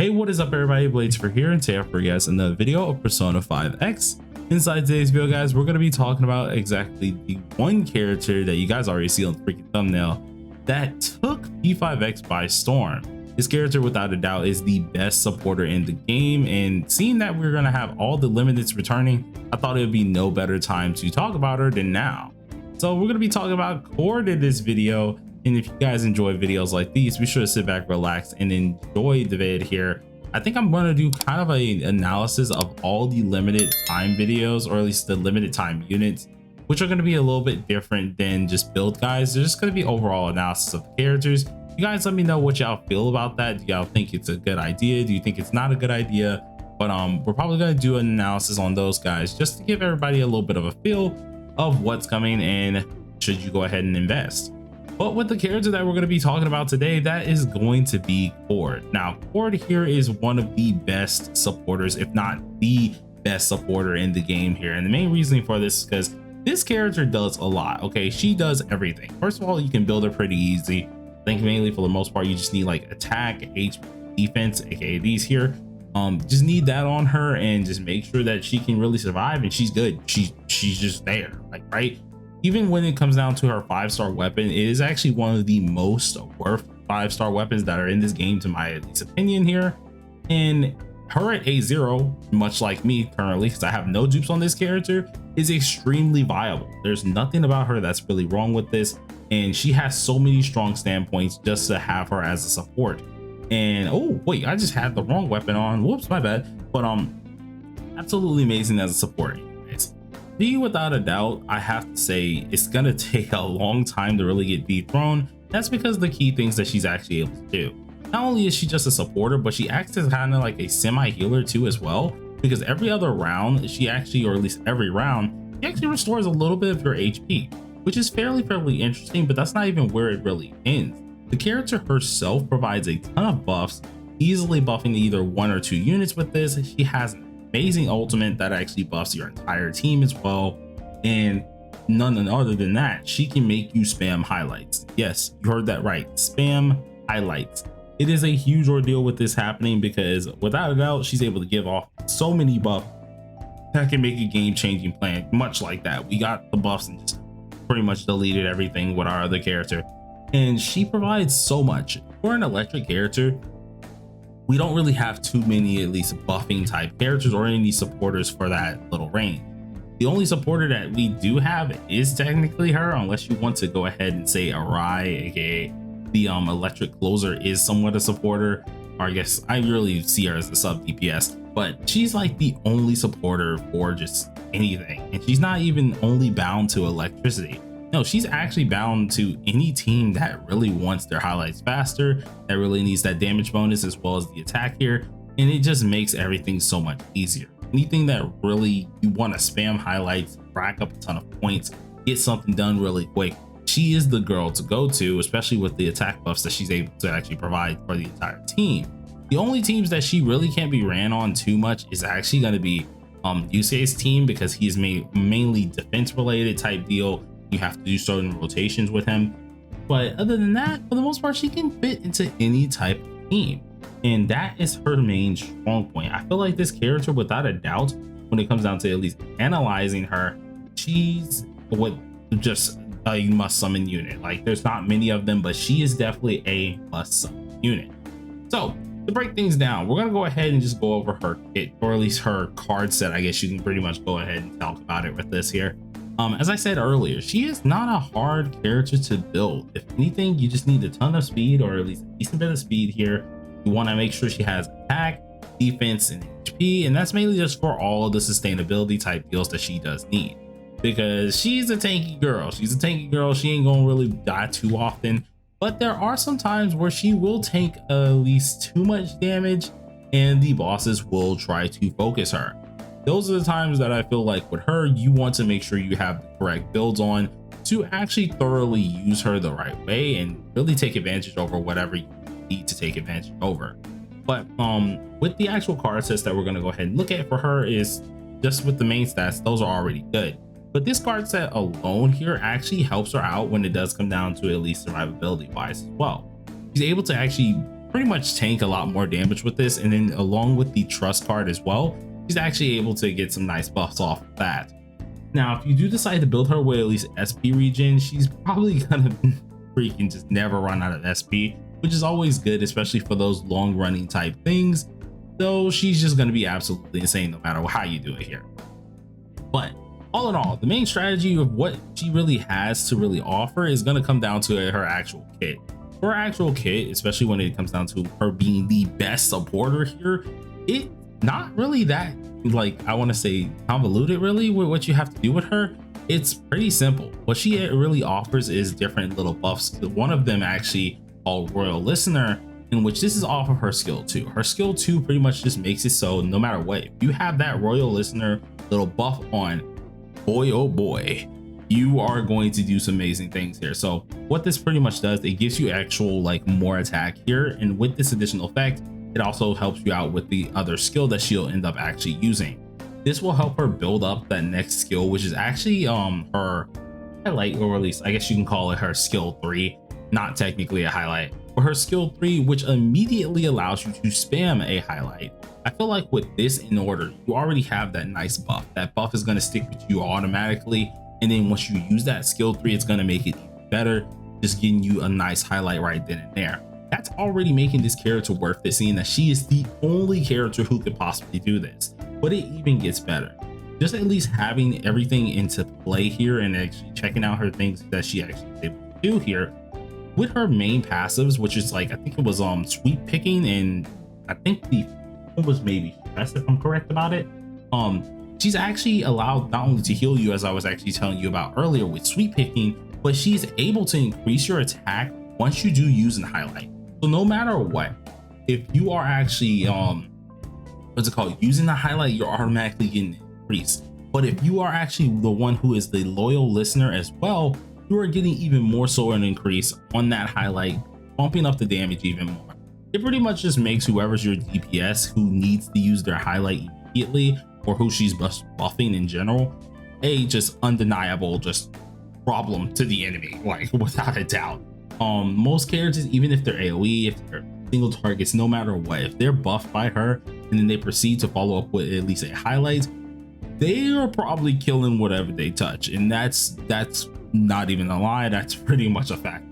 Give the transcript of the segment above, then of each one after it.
Hey, what is up everybody, Blades for here, and today I for you guys another video of Persona 5X. Inside today's video guys, we're going to be talking about exactly the one character that you guys already see on the freaking thumbnail that took P5X by storm. This character without a doubt is the best supporter in the game, and seeing that we're going to have all the limiteds returning, I thought it would be no better time to talk about her than now. So we're going to be talking about Cord in this video. And if you guys enjoy videos like these, be sure to sit back, relax, and enjoy the vid here. I think I'm going to do kind of an analysis of all the limited time videos, or at least the limited time units, which are going to be a little bit different than just build guides. There's just going to be overall analysis of the characters. You guys let me know what y'all feel about that. Do y'all think it's a good idea? Do you think it's not a good idea? But we're probably going to do an analysis on those guys just to give everybody a little bit of a feel of what's coming and should you go ahead and invest. But with the character that we're going to be talking about today, that is going to be Cord. Now, Cord here is one of the best supporters, if not the best supporter in the game here. And the main reasoning for this is because this character does a lot. Okay, she does everything. First of all, you can build her pretty easy. I think mainly for the most part, you just need like attack, HP, defense, aka these here. Just need that on her and just make sure that she can really survive, and she's good. She's just there, like, right? Even when it comes down to her 5-star weapon, it is actually one of the most worth 5-star weapons that are in this game, to my at least opinion here. And her at A0, much like me currently, because I have no dupes on this character, is extremely viable. There's nothing about her that's really wrong with this, and she has so many strong standpoints just to have her as a support. And oh wait, I just had the wrong weapon on. Whoops, my bad. But absolutely amazing as a support. Without a doubt, I have to say it's gonna take a long time to really get dethroned. That's because of the key things that she's actually able to do. Not only is she just a supporter, but she acts as kind of like a semi-healer too as well, because every other round she actually, or at least every round, she actually restores a little bit of your HP, which is fairly interesting. But that's not even where it really ends. The character herself provides a ton of buffs, easily buffing either 1 or 2 units with this. She has amazing ultimate that actually buffs your entire team as well, and none other than that, she can make you spam highlights. Yes, you heard that right, spam highlights. It is a huge ordeal with this happening, because without a doubt, she's able to give off so many buffs that can make a game-changing plan. Much like that, we got the buffs and just pretty much deleted everything with our other character, and she provides so much. For an electric character, we don't really have too many, at least buffing type characters or any supporters for that little range. The only supporter that we do have is technically her, unless you want to go ahead and say Arai, aka the electric closer, is somewhat a supporter, or I guess I really see her as a sub DPS, but she's like the only supporter for just anything. And she's not even only bound to electricity. No, she's actually bound to any team that really wants their highlights faster, that really needs that damage bonus as well as the attack here, and it just makes everything so much easier. Anything that really you want to spam highlights, rack up a ton of points, get something done really quick, she is the girl to go to, especially with the attack buffs that she's able to actually provide for the entire team. The only teams that she really can't be ran on too much is actually going to be Yusuke's team, because he's mainly defense related type deal. You have to do certain rotations with him, but other than that, for the most part, she can fit into any type of team, and that is her main strong point. I feel like this character, without a doubt, when it comes down to at least analyzing her, she's what just a must summon unit. Like, there's not many of them, but she is definitely a must summon unit. So to break things down, we're gonna go ahead and just go over her kit, or at least her card set. I guess you can pretty much go ahead and talk about it with this here. As I said earlier, she is not a hard character to build. If anything, you just need a ton of speed, or at least a decent bit of speed here. You want to make sure she has attack, defense, and HP, and that's mainly just for all of the sustainability type deals that she does need, because she's a tanky girl. She's a tanky girl. She ain't gonna really die too often, but there are some times where she will take at least too much damage, and the bosses will try to focus her. Those are the times that I feel like with her, you want to make sure you have the correct builds on to actually thoroughly use her the right way and really take advantage over whatever you need to take advantage over. But with the actual card sets that we're going to go ahead and look at for her, is just with the main stats, those are already good. But this card set alone here actually helps her out when it does come down to at least survivability wise as well. She's able to actually pretty much tank a lot more damage with this. And then along with the trust card as well, she's actually able to get some nice buffs off of that. Now, if you do decide to build her with at least SP regen, she's probably gonna freaking just never run out of SP, which is always good, especially for those long running type things. Though she's just gonna be absolutely insane no matter how you do it here. But all in all, the main strategy of what she really has to really offer is gonna come down to her actual kit. Her actual kit, especially when it comes down to her being the best supporter here, it not really that, like, I want to say convoluted really with what you have to do with her. It's pretty simple. What she really offers is different little buffs. One of them actually called Royal Listener, in which this is off of her skill 2. Her skill 2 pretty much just makes it so no matter what, if you have that Royal Listener little buff on, boy oh boy, you are going to do some amazing things here. So what this pretty much does, it gives you actual like more attack here, and with this additional effect, it also helps you out with the other skill that she'll end up actually using. This will help her build up that next skill, which is actually her highlight, or at least I guess you can call it her skill 3, not technically a highlight, but her skill 3, which immediately allows you to spam a highlight. I feel like with this in order, you already have that nice buff. That buff is going to stick with you automatically, and then once you use that skill 3, it's going to make it even better, just getting you a nice highlight right then and there. That's already making this character worth it, seeing that she is the only character who could possibly do this. But it even gets better. Just at least having everything into play here and actually checking out her things that she actually is able to do here with her main passives, which is like, I think it was sweep picking, and I think the one was maybe stress, if I'm correct about it. She's actually allowed not only to heal you, as I was actually telling you about earlier with sweep picking, but she's able to increase your attack once you do use an highlight. So no matter what, if you are actually what's it called, using the highlight, you're automatically getting increased. But if you are actually the one who is the loyal listener as well, you are getting even more so an increase on that highlight, bumping up the damage even more. It pretty much just makes whoever's your DPS who needs to use their highlight immediately, or who she's buffing in general, a just undeniable just problem to the enemy, like without a doubt. Most characters, even if they're AoE, if they're single targets, no matter what, if they're buffed by her and then they proceed to follow up with at least a highlight, they are probably killing whatever they touch. And that's not even a lie, that's pretty much a fact.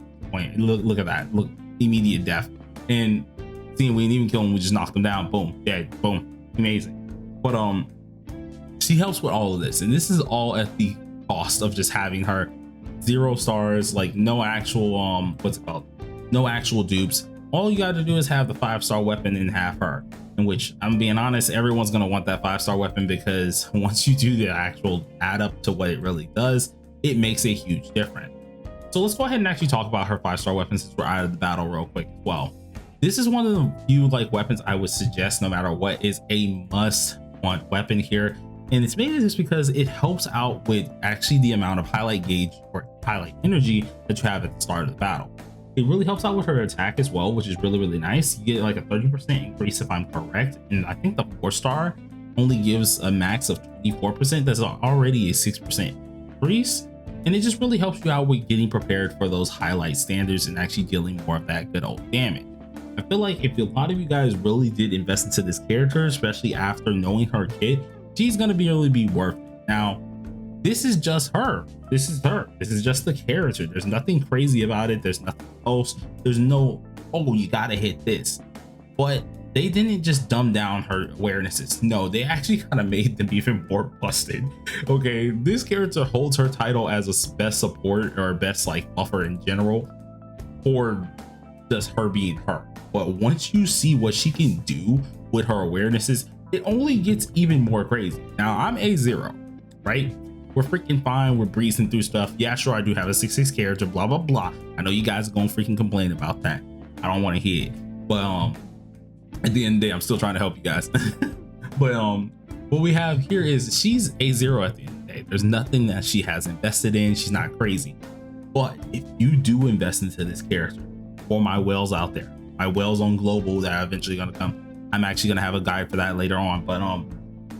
Look at that, look, immediate death. And seeing we didn't even kill him, we just knocked him down, boom, dead, boom, amazing. But she helps with all of this, and this is all at the cost of just having her 0 stars, like no actual what's it called, no actual dupes. All you got to do is have the 5-star weapon and have her, in which I'm being honest, everyone's gonna want that 5-star weapon, because once you do the actual add up to what it really does, it makes a huge difference. So let's go ahead and actually talk about her 5-star weapon since we're out of the battle real quick as well. This is one of the few like weapons I would suggest no matter what is a must want weapon here. And it's mainly just because it helps out with actually the amount of highlight gauge or highlight energy that you have at the start of the battle. It really helps out with her attack as well, which is really nice. You get like a 30% increase if I'm correct. And I think the 4-star only gives a max of 24%. That's already a 6% increase. And it just really helps you out with getting prepared for those highlight standards and actually dealing more of that good old damage. I feel like if a lot of you guys really did invest into this character, especially after knowing her kit, she's gonna really be worth it. Now, this is just her. This is her. This is just the character. There's nothing crazy about it. There's nothing else. There's no, oh, you gotta hit this. But they didn't just dumb down her awarenesses. No, they actually kind of made them even more busted. Okay, this character holds her title as a best support or best like buffer in general, for just her being her. But once you see what she can do with her awarenesses, it only gets even more crazy. Now I'm A0, right? We're freaking fine. We're breezing through stuff. Yeah, sure, I do have a 6/6 character, blah, blah, blah. I know you guys are gonna freaking complain about that. I don't want to hear it. But at the end of the day, I'm still trying to help you guys. But what we have here is she's A0 at the end of the day. There's nothing that she has invested in. She's not crazy. But if you do invest into this character, for my whales out there, my whales on global that are eventually gonna come, I'm actually gonna have a guide for that later on. But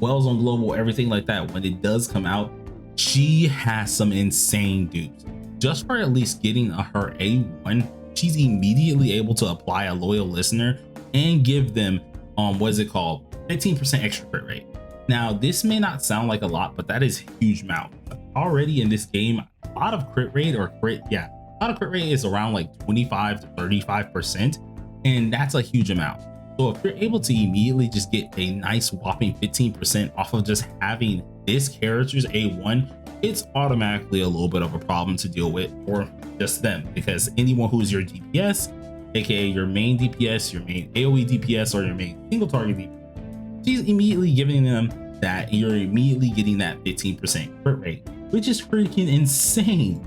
whales on global, everything like that, when it does come out, she has some insane dupes. Just for at least getting her A1 she's immediately able to apply a loyal listener and give them what is it called, 15% extra crit rate. Now this may not sound like a lot, but that is a huge amount. Already in this game, a lot of crit rate is around like 25 to 35%, and that's a huge amount. So if you're able to immediately just get a nice whopping 15% off of just having this character's A1, it's automatically a little bit of a problem to deal with for just them, because anyone who's your DPS, aka your main DPS, your main AoE DPS, or your main single target DPS, she's immediately giving them that, and you're immediately getting that 15% crit rate, which is freaking insane.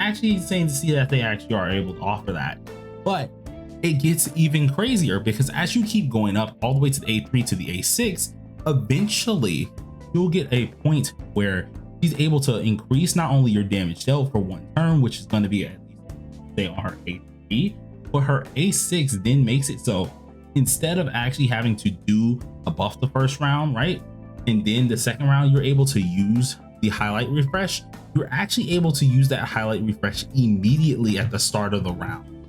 Actually insane to see that they actually are able to offer that. But it gets even crazier, because as you keep going up all the way to the A3 to the A6, eventually you'll get a point where she's able to increase not only your damage dealt for one turn, which is going to be at least say on her A3, but her A6 then makes it so instead of actually having to do a buff the first round, right, and then the second round you're able to use the highlight refresh, you're actually able to use that highlight refresh immediately at the start of the round,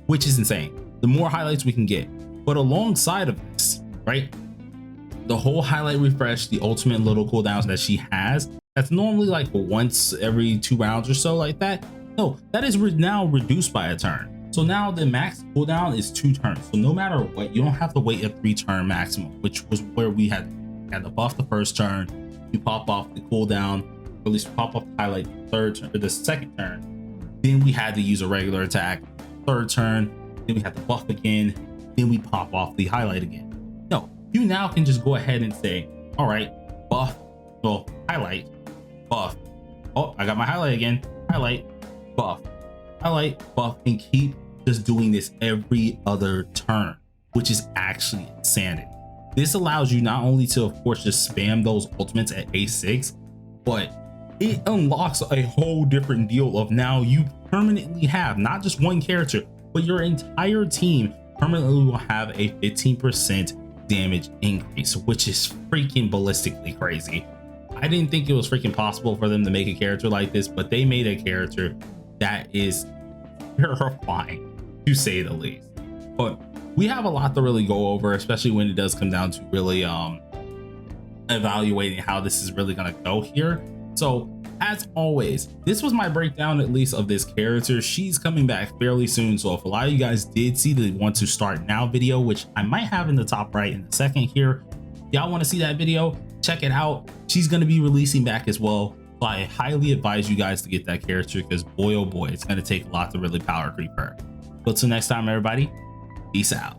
which is insane. The more highlights we can get, but alongside of this, right, the whole highlight refresh, the ultimate little cooldowns that she has, that's normally like once every 2 rounds or so like that. No, that is now reduced by a turn. So now the max cooldown is 2 turns. So no matter what, you don't have to wait a 3-turn maximum, which was where we had to buff the first turn, you pop off the cooldown, or at least pop off the highlight the third turn, or the second turn. Then we had to use a regular attack, third turn, then we had to buff again, then we pop off the highlight again. No, you now can just go ahead and say, all right, buff, well, highlight, buff. Oh, I got my highlight again. Highlight, buff, highlight, buff, and keep just doing this every other turn, which is actually insanity. This allows you not only to, of course, just spam those ultimates at A6, but it unlocks a whole different deal of now you permanently have not just one character, but your entire team permanently will have a 15% damage increase, which is freaking ballistically crazy. I didn't think it was freaking possible for them to make a character like this, but they made a character that is terrifying to say the least. But we have a lot to really go over, especially when it does come down to really evaluating how this is really going to go here. So as always, this was my breakdown at least of this character. She's coming back fairly soon, so if a lot of you guys did see the want to start now video, which I might have in the top right in a second here, y'all want to see that video, check it out. She's going to be releasing back as well, so I highly advise you guys to get that character, because boy oh boy, it's going to take a lot to really power creep her. But till next time, everybody, peace out.